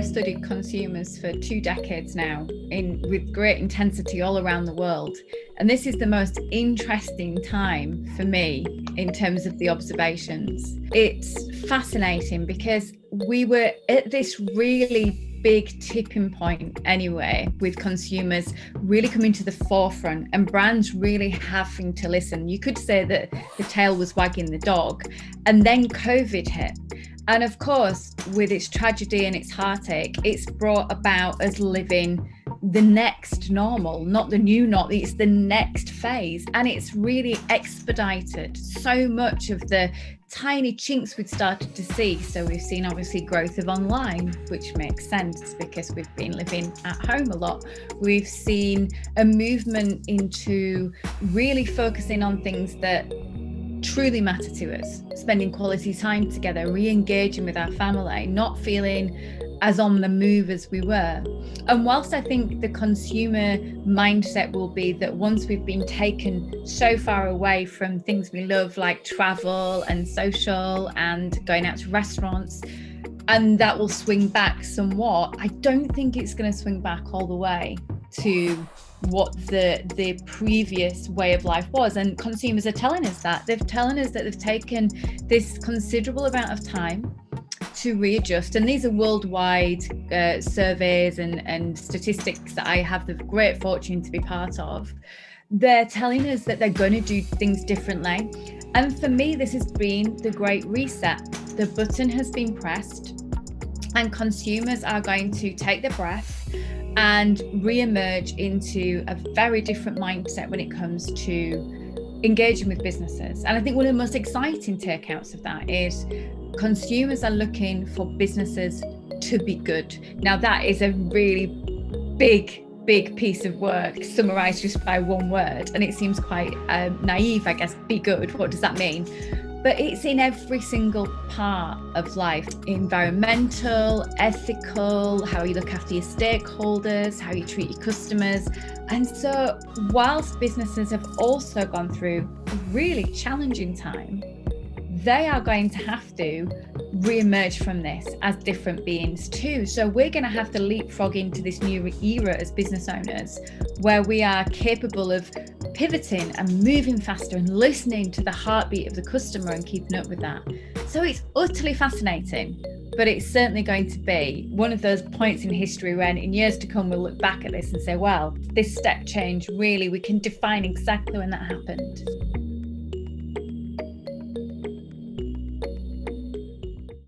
studied consumers for 2 decades now with great intensity all around the world. And this is the most interesting time for me in terms of the observations. It's fascinating because we were at this really big tipping point anyway, with consumers really coming to the forefront and brands really having to listen. You could say that the tail was wagging the dog, and then COVID hit. And of course, with its tragedy and its heartache, it's brought about us living the next normal, not the new normal, it's the next phase. And it's really expedited so much of the tiny chinks we'd started to see. So we've seen obviously growth of online, which makes sense because we've been living at home a lot. We've seen a movement into really focusing on things that truly matter to us, spending quality time together, re-engaging with our family, not feeling as on the move as we were. And whilst I think the consumer mindset will be that once we've been taken so far away from things we love, like travel and social and going out to restaurants, and that will swing back somewhat, I don't think it's going to swing back all the way to what the previous way of life was. And consumers are telling us that. They're telling us that they've taken this considerable amount of time to readjust. And these are worldwide surveys and statistics that I have the great fortune to be part of. They're telling us that they're going to do things differently. And for me, this has been the great reset. The button has been pressed and consumers are going to take the breath and re-emerge into a very different mindset when it comes to engaging with businesses. And I think one of the most exciting takeouts of that is consumers are looking for businesses to be good. Now, that is a really big piece of work summarized just by one word. And it seems quite naive, I guess. Be good, what does that mean? But it's in every single part of life: environmental, ethical, how you look after your stakeholders, how you treat your customers. And so whilst businesses have also gone through a really challenging time, they are going to have to re-emerge from this as different beings too. So we're going to have to leapfrog into this new era as business owners, where we are capable of pivoting and moving faster and listening to the heartbeat of the customer and keeping up with that. So it's utterly fascinating, but it's certainly going to be one of those points in history when in years to come we'll look back at this and say, well, this step change, really, we can define exactly when that happened.